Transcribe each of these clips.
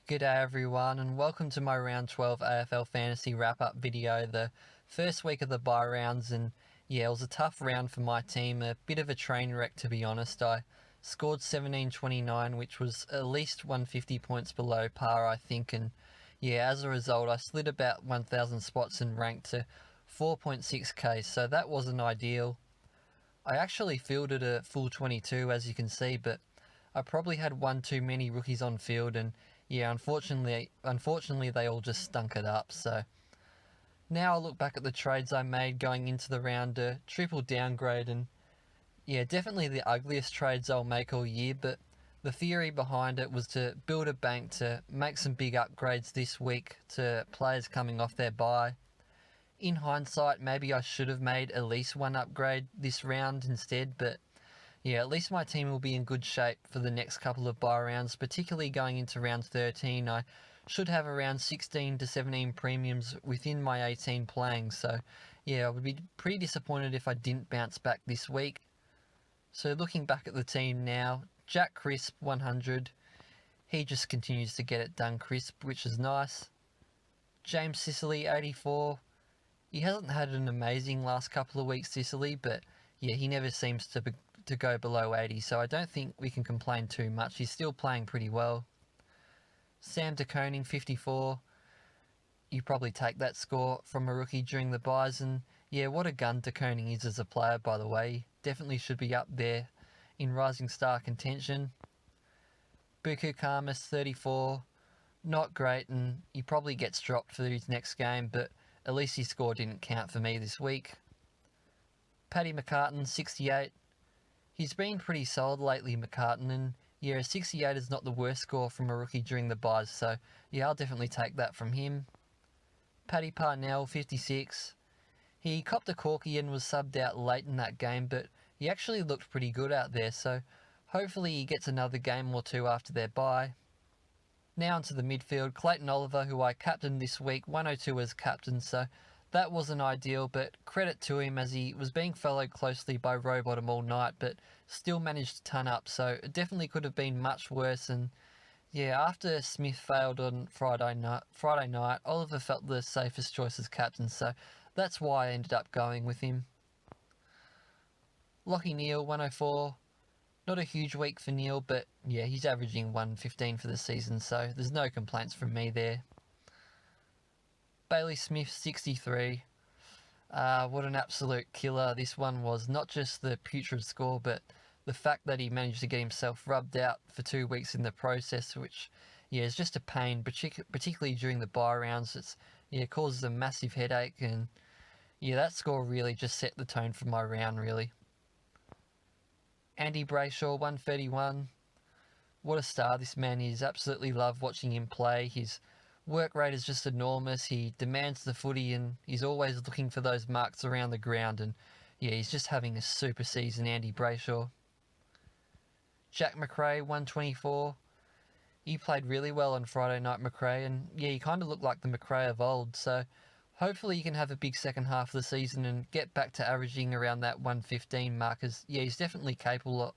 G'day everyone and welcome to my round 12 AFL fantasy wrap-up video, the first week of the bye rounds. And yeah, it was a tough round for my team, a bit of a train wreck to be honest. I scored 1729, which was at least 150 points below par I think, and yeah, as a result I slid about 1,000 spots and ranked to 4.6k, so that wasn't ideal. I actually fielded a full 22 as you can see, but I probably had one too many rookies on field, and yeah, unfortunately they all just stunk it up. So now I look back at the trades I made going into the round, a triple downgrade, and yeah, definitely the ugliest trades I'll make all year, but the theory behind it was to build a bank to make some big upgrades this week to players coming off their bye. In hindsight, maybe I should have made at least one upgrade this round instead, but yeah, at least my team will be in good shape for the next couple of bye rounds, particularly going into round 13. I should have around 16 to 17 premiums within my 18 playing, so yeah, I would be pretty disappointed if I didn't bounce back this week. So looking back at the team now, Jack Crisp 100, he just continues to get it done crisp, which is nice. James Sicily 84, he hasn't had an amazing last couple of weeks, Sicily, but yeah, he never seems to go below 80, so I don't think we can complain too much. He's still playing pretty well. Sam De Koning 54, you probably take that score from a rookie during the buys, and yeah, what a gun De Koning is as a player, by the way. Definitely should be up there in rising star contention. Buku Karmas 34, not great, and he probably gets dropped for his next game, but at least his score didn't count for me this week. Paddy McCartan 68, he's been pretty solid lately, McCartan, and yeah, 68 is not the worst score from a rookie during the buys, so yeah, I'll definitely take that from him. Paddy Parnell, 56. He copped a corky and was subbed out late in that game, but he actually looked pretty good out there, so hopefully he gets another game or two after their bye. Now onto the midfield, Clayton Oliver, who I captained this week, 102 as captain, so that wasn't ideal, but credit to him as he was being followed closely by Rowbottom all night, but still managed to ton up, so it definitely could have been much worse. And yeah, after Smith failed on Friday night, Oliver felt the safest choice as captain, so that's why I ended up going with him. Lockie Neal, 104. Not a huge week for Neal, but yeah, he's averaging 115 for the season, so there's no complaints from me there. Bailey Smith, 63. What an absolute killer this one was. Not just the putrid score, but the fact that he managed to get himself rubbed out for 2 weeks in the process, which, yeah, is just a pain, particularly during the bye rounds. It causes a massive headache, and yeah, that score really just set the tone for my round, really. Andy Brayshaw, 131. What a star this man is. Absolutely love watching him play. His work rate is just enormous. He demands the footy and he's always looking for those marks around the ground, and yeah, he's just having a super season, Andy Brayshaw. Jack McRae, 124. He played really well on Friday night, McRae, and yeah, he kind of looked like the McRae of old, so hopefully he can have a big second half of the season and get back to averaging around that 115 mark, as yeah, he's definitely capable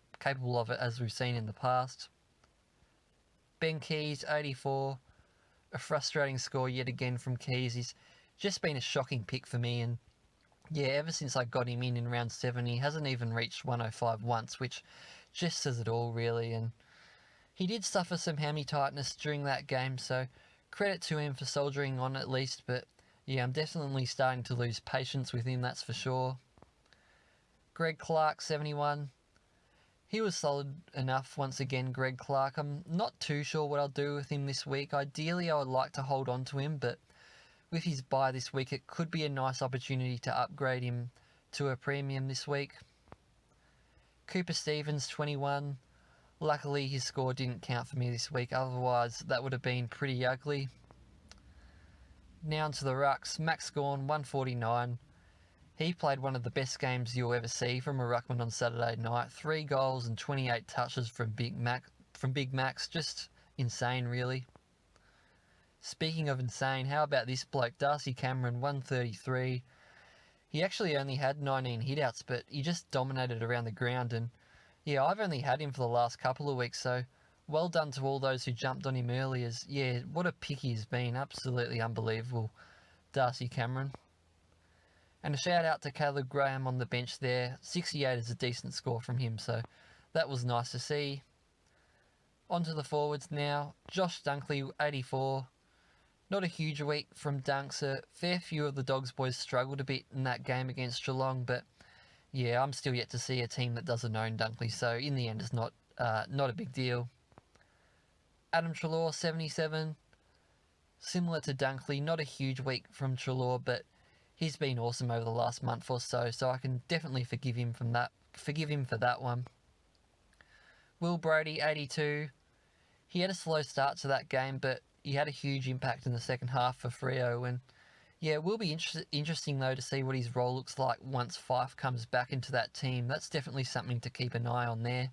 of it, as we've seen in the past. Ben Keys, 84. A frustrating score yet again from Keys. He's just been a shocking pick for me, and yeah, ever since I got him in round 7, he hasn't even reached 105 once, which just says it all, really. And he did suffer some hammy tightness during that game, so credit to him for soldiering on at least, but yeah, I'm definitely starting to lose patience with him, that's for sure. Greg Clark, 71. He was solid enough once again, Greg Clark. I'm not too sure what I'll do with him this week. Ideally, I would like to hold on to him, but with his bye this week, it could be a nice opportunity to upgrade him to a premium this week. Cooper Stevens, 21. Luckily, his score didn't count for me this week, otherwise that would have been pretty ugly. Now onto the rucks. Max Gawn, 149. He played one of the best games you'll ever see from a ruckman on Saturday night. 3 goals and 28 touches from Big Max. Just insane, really. Speaking of insane, how about this bloke, Darcy Cameron, 133. He actually only had 19 hitouts, but he just dominated around the ground, and yeah, I've only had him for the last couple of weeks, so well done to all those who jumped on him early. As yeah, what a pick he's been. Absolutely unbelievable, Darcy Cameron. And a shout out to Caleb Graham on the bench there. 68 is a decent score from him, so that was nice to see. On to the forwards now. Josh Dunkley, 84. Not a huge week from Dunks. A fair few of the Dogs boys struggled a bit in that game against Geelong, but yeah, I'm still yet to see a team that doesn't own Dunkley, so in the end it's not a big deal. Adam Treloar, 77. Similar to Dunkley, not a huge week from Treloar, but he's been awesome over the last month or so, so I can definitely forgive him for that one. Will Brodie, 82. He had a slow start to that game, but he had a huge impact in the second half for Freo, and yeah, it will be interesting though to see what his role looks like once Fife comes back into that team. That's definitely something to keep an eye on there.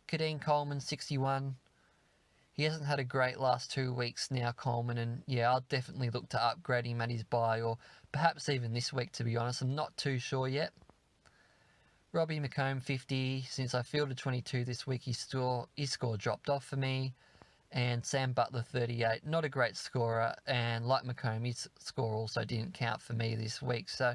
Kadeem Coleman, 61. He hasn't had a great last 2 weeks now, Coleman, and yeah, I'll definitely look to upgrade him at his bye, or perhaps even this week, to be honest. I'm not too sure yet. Robbie McComb, 50. Since I fielded 22 this week, his score dropped off for me. And Sam Butler, 38. Not a great scorer, and like McComb, his score also didn't count for me this week. So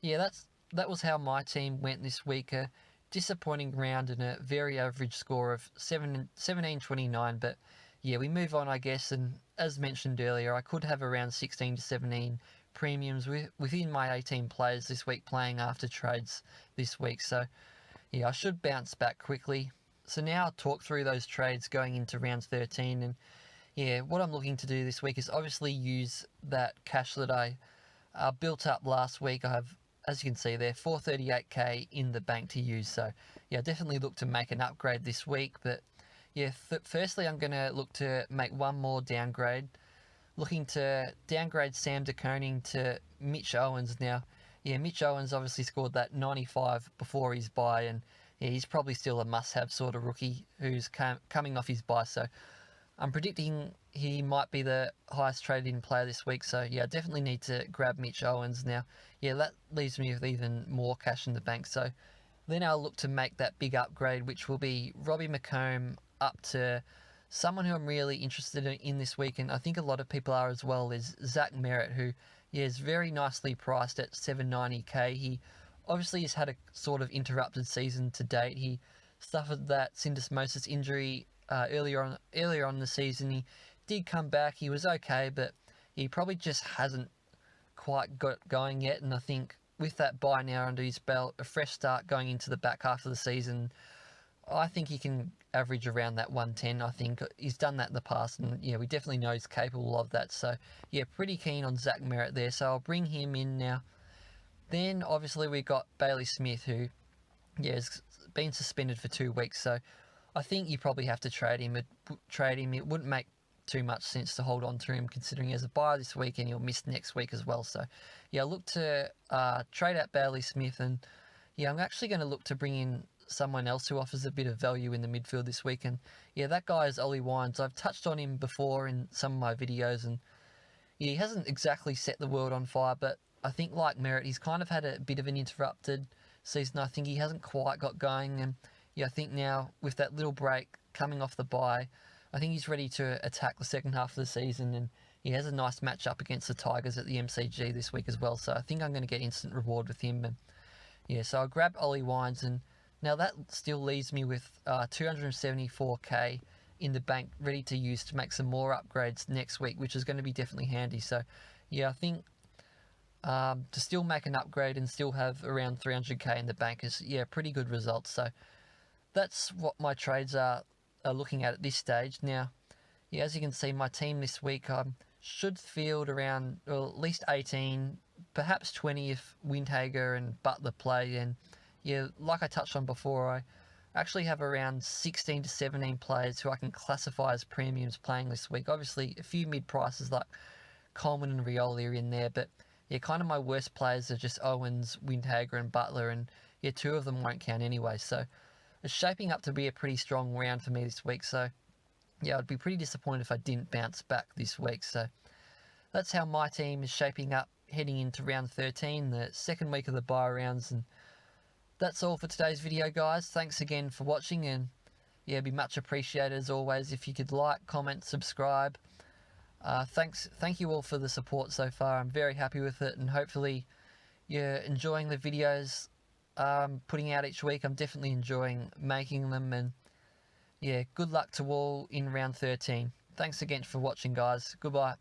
yeah, that was how my team went this week. A disappointing round and a very average score of 17.29. But yeah, we move on, I guess. And as mentioned earlier, I could have around 16 to 17 premiums within my 18 players this week playing after trades this week. So yeah, I should bounce back quickly. So now I'll talk through those trades going into round 13. And yeah, what I'm looking to do this week is obviously use that cash that I built up last week. I have, as you can see there, 438k in the bank to use. So yeah, definitely look to make an upgrade this week. But yeah, firstly, I'm going to look to make one more downgrade. Looking to downgrade Sam De Koning to Mitch Owens now. Yeah, Mitch Owens obviously scored that 95 before his bye, and yeah, he's probably still a must-have sort of rookie who's coming off his bye. So I'm predicting he might be the highest traded-in player this week. So yeah, I definitely need to grab Mitch Owens now. Yeah, that leaves me with even more cash in the bank. So then I'll look to make that big upgrade, which will be Robbie McComb up to someone who I'm really interested in this week, and I think a lot of people are as well, is Zach Merritt, who is very nicely priced at 790k. He obviously has had a sort of interrupted season to date. He suffered that syndesmosis injury earlier on in the season. He did come back. He was okay, but he probably just hasn't quite got going yet. And I think with that bye now under his belt, a fresh start going into the back half of the season, I think he can average around that 110. I think he's done that in the past, and yeah, we definitely know he's capable of that. So yeah, pretty keen on Zach Merritt there. So I'll bring him in now. Then obviously we got Bailey Smith, who has been suspended for 2 weeks. So I think you probably have to trade him. It wouldn't make too much sense to hold on to him, considering he has a bye this week and he'll miss next week as well. So yeah, look to trade out Bailey Smith, and yeah, I'm actually going to look to bring in someone else who offers a bit of value in the midfield this week. And yeah, that guy is Ollie Wines. I've touched on him before in some of my videos, and yeah, he hasn't exactly set the world on fire, but I think like Merritt, he's kind of had a bit of an interrupted season. I think he hasn't quite got going, and yeah, I think now with that little break coming off the bye, I think he's ready to attack the second half of the season, and he has a nice matchup against the Tigers at the MCG this week as well. So I think I'm going to get instant reward with him. And yeah, so I'll grab Ollie Wines, and now that still leaves me with 274k in the bank ready to use to make some more upgrades next week, which is going to be definitely handy. So yeah, I think to still make an upgrade and still have around 300k in the bank is pretty good results. So that's what my trades are looking at this stage. Now, yeah, as you can see, my team this week should field around at least 18, perhaps 20 if Windhager and Butler play. And yeah, like I touched on before, I actually have around 16 to 17 players who I can classify as premiums playing this week. Obviously, a few mid-prices like Coleman and Rioli are in there, but yeah, kind of my worst players are just Owens, Windhager and Butler, and yeah, 2 of them won't count anyway. So it's shaping up to be a pretty strong round for me this week. So yeah, I'd be pretty disappointed if I didn't bounce back this week. So that's how my team is shaping up heading into round 13, the second week of the bye rounds. And that's all for today's video, guys. Thanks again for watching, and yeah, it'd be much appreciated as always if you could like, comment, subscribe. Thank you all for the support so far. I'm very happy with it, and hopefully you're enjoying the videos putting out each week. I'm definitely enjoying making them, and yeah, good luck to all in round 13. Thanks again for watching, guys. Goodbye.